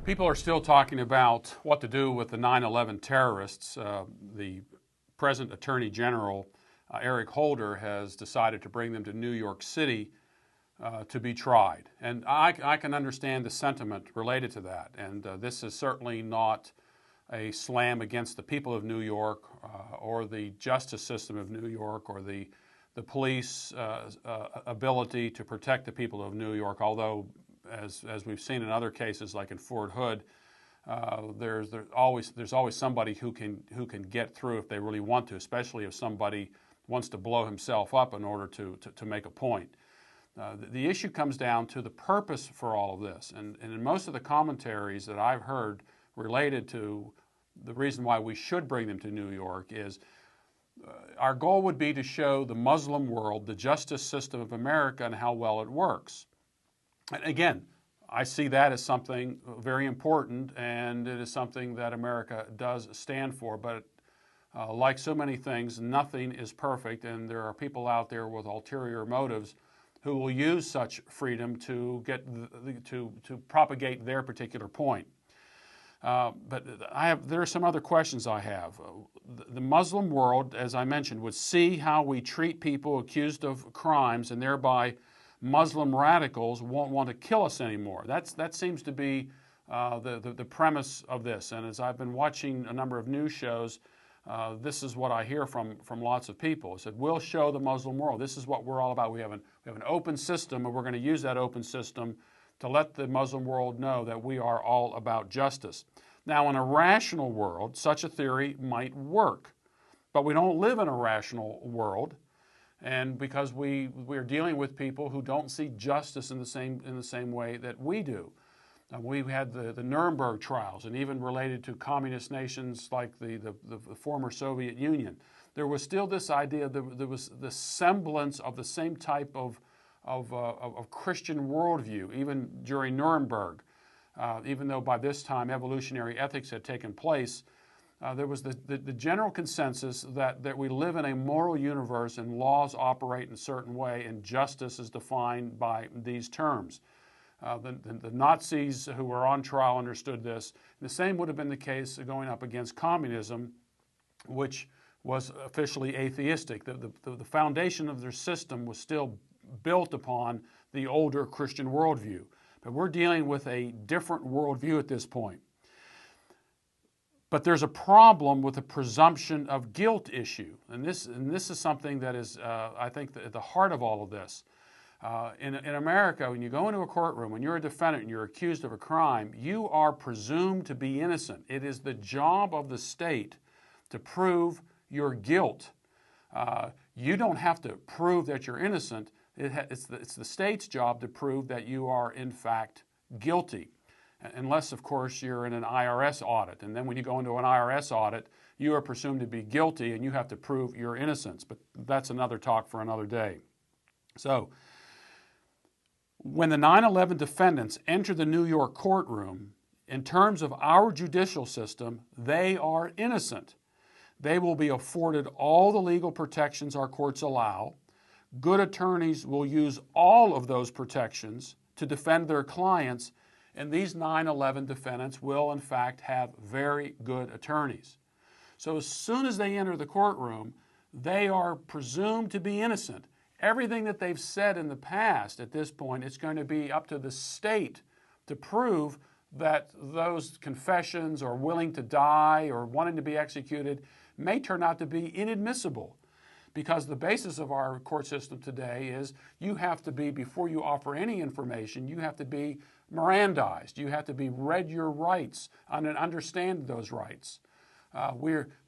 People are still talking about what to do with the 9/11 terrorists. The present Attorney General, Eric Holder, has decided to bring them to New York City to be tried. And I can understand the sentiment related to that. And this is certainly not a slam against the people of New York or the justice system of New York or the police ability to protect the people of New York, although as we've seen in other cases like in Fort Hood, there's always somebody who can get through if they really want to, especially if somebody wants to blow himself up in order to make a point. The issue comes down to the purpose for all of this, and in most of the commentaries that I've heard related to the reason why we should bring them to New York is our goal would be to show the Muslim world the justice system of America and how well it works. And again, I see that as something very important, and it is something that America does stand for. But like so many things, nothing is perfect, and there are people out there with ulterior motives who will use such freedom to to propagate their particular point. But there are some other questions I have. The Muslim world, as I mentioned, would see how we treat people accused of crimes, and thereby Muslim radicals won't want to kill us anymore. That seems to be the premise of this. And as I've been watching a number of news shows, this is what I hear from lots of people. It said, we'll show the Muslim world. This is what we're all about. We have an open system, and we're going to use that open system to let the Muslim world know that we are all about justice. Now, in a rational world, such a theory might work. But we don't live in a rational world. And because we're dealing with people who don't see justice in the same way that we do. We've had the Nuremberg trials, and even related to communist nations like the former Soviet Union. There was still this idea that there was the semblance of the same type of Christian worldview, even during Nuremberg. Even though by this time evolutionary ethics had taken place, there was the general consensus that we live in a moral universe and laws operate in a certain way, and justice is defined by these terms. The Nazis who were on trial understood this. The same would have been the case going up against communism, which was officially atheistic. The foundation of their system was still built upon the older Christian worldview. But we're dealing with a different worldview at this point. But there's a problem with the presumption of guilt issue. And this is something that is, I think, at the heart of all of this. In America, when you go into a courtroom, when you're a defendant and you're accused of a crime, you are presumed to be innocent. It is the job of the state to prove your guilt. You don't have to prove that you're innocent. It's the state's job to prove that you are, in fact, guilty. Unless, of course, you're in an IRS audit. And then when you go into an IRS audit, you are presumed to be guilty and you have to prove your innocence. But that's another talk for another day. So, when the 9/11 defendants enter the New York courtroom, in terms of our judicial system, they are innocent. They will be afforded all the legal protections our courts allow. Good attorneys will use all of those protections to defend their clients, and these 9/11 defendants will, in fact, have very good attorneys. So as soon as they enter the courtroom, they are presumed to be innocent. Everything that they've said in the past at this point, it's going to be up to the state to prove that those confessions or willing to die or wanting to be executed may turn out to be inadmissible. Because the basis of our court system today is you have to be, before you offer any information, you have to be Mirandized. You have to be read your rights and understand those rights.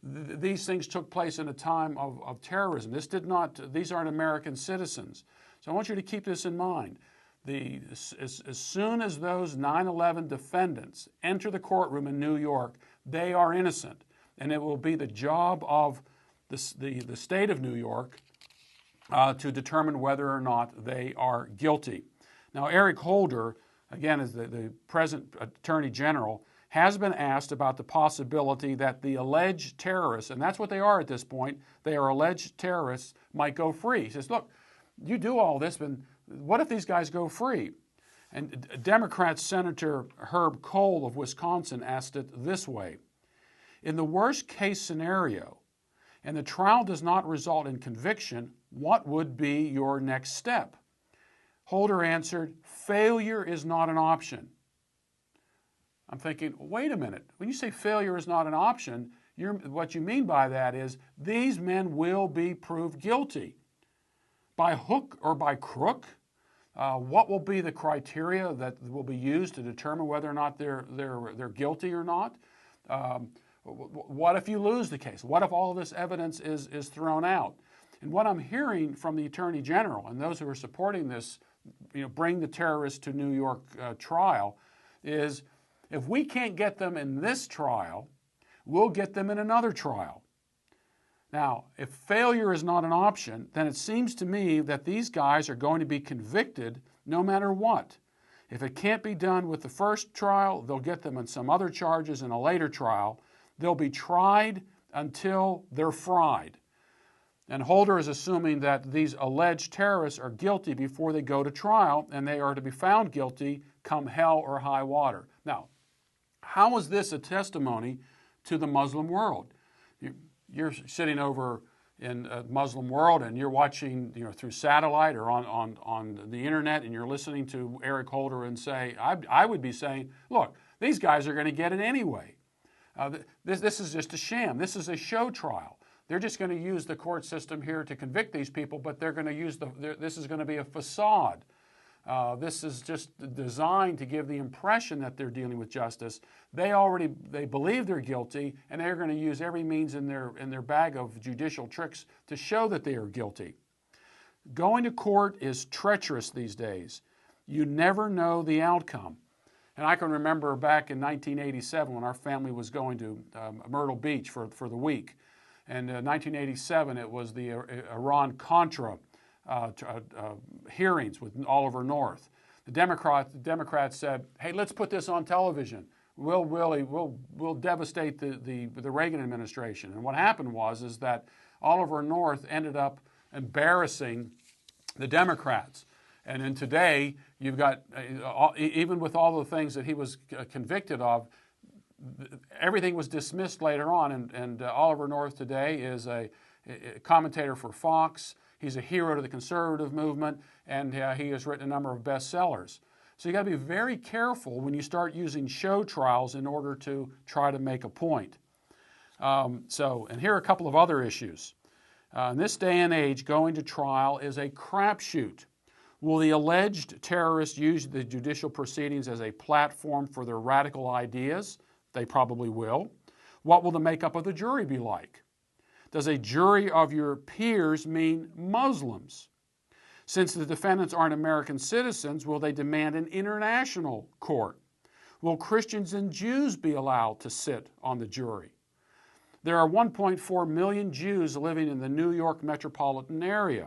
These things took place in a time of terrorism. These aren't American citizens. So I want you to keep this in mind. As soon as those 9/11 defendants enter the courtroom in New York, they are innocent. And it will be the job of the state of New York to determine whether or not they are guilty. Now, Eric Holder, again, as the present Attorney General, has been asked about the possibility that the alleged terrorists, and that's what they are at this point, they are alleged terrorists, might go free. He says, look, you do all this, but what if these guys go free? And Democrat Senator Herb Kohl of Wisconsin asked it this way: in the worst case scenario, and the trial does not result in conviction, what would be your next step? Holder answered, failure is not an option. I'm thinking, wait a minute. When you say failure is not an option, what you mean by that is these men will be proved guilty. By hook or by crook, what will be the criteria that will be used to determine whether or not they're guilty or not? What if you lose the case? What if all this evidence is thrown out? And what I'm hearing from the Attorney General and those who are supporting this, bring the terrorists to New York trial, is if we can't get them in this trial, we'll get them in another trial. Now, if failure is not an option, then it seems to me that these guys are going to be convicted no matter what. If it can't be done with the first trial, they'll get them in some other charges in a later trial. They'll be tried until they're fried. And Holder is assuming that these alleged terrorists are guilty before they go to trial, and they are to be found guilty come hell or high water. Now, how is this a testimony to the Muslim world? You're sitting over in a Muslim world and you're watching through satellite or on the internet, and you're listening to Eric Holder and say, I would be saying, look, these guys are going to get it anyway. This is just a sham. This is a show trial. They're just going to use the court system here to convict these people, but they're going to use this is going to be a facade. This is just designed to give the impression that they're dealing with justice. They believe they're guilty, and they're going to use every means in their bag of judicial tricks to show that they are guilty. Going to court is treacherous these days. You never know the outcome. And I can remember back in 1987 when our family was going to Myrtle Beach for the week. And in 1987, it was the Iran-Contra hearings with Oliver North. The Democrats said, hey, let's put this on television. We'll devastate the Reagan administration. And what happened is that Oliver North ended up embarrassing the Democrats. And then today, you've got, even with all the things that he was convicted of, everything was dismissed later on. And Oliver North today is a commentator for Fox. He's a hero to the conservative movement, and he has written a number of bestsellers. So you got to be very careful when you start using show trials in order to try to make a point. And here are a couple of other issues. In this day and age, going to trial is a crapshoot. Will the alleged terrorists use the judicial proceedings as a platform for their radical ideas? They probably will. What will the makeup of the jury be like? Does a jury of your peers mean Muslims? Since the defendants aren't American citizens, will they demand an international court? Will Christians and Jews be allowed to sit on the jury? There are 1.4 million Jews living in the New York metropolitan area.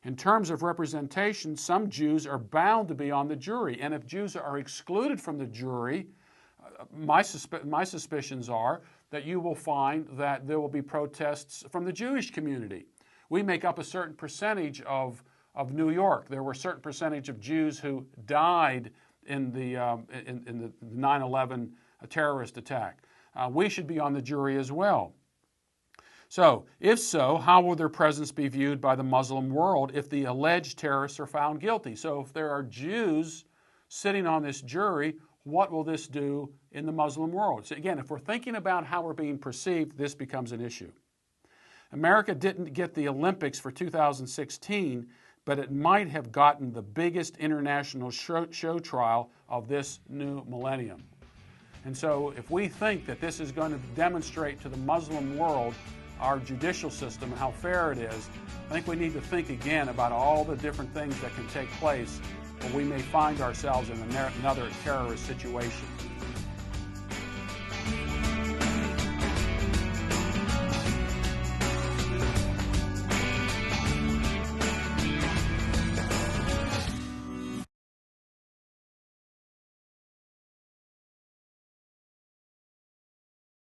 In terms of representation, some Jews are bound to be on the jury. And if Jews are excluded from the jury, my suspicions are that you will find that there will be protests from the Jewish community. We make up a certain percentage of New York. There were a certain percentage of Jews who died in the 9/11 terrorist attack. We should be on the jury as well. So, if so, how will their presence be viewed by the Muslim world if the alleged terrorists are found guilty? So if there are Jews sitting on this jury, what will this do in the Muslim world? So again, if we're thinking about how we're being perceived, this becomes an issue. America didn't get the Olympics for 2016, but it might have gotten the biggest international show trial of this new millennium. And so if we think that this is going to demonstrate to the Muslim world our judicial system and how fair it is, I think we need to think again about all the different things that can take place where we may find ourselves in another terrorist situation.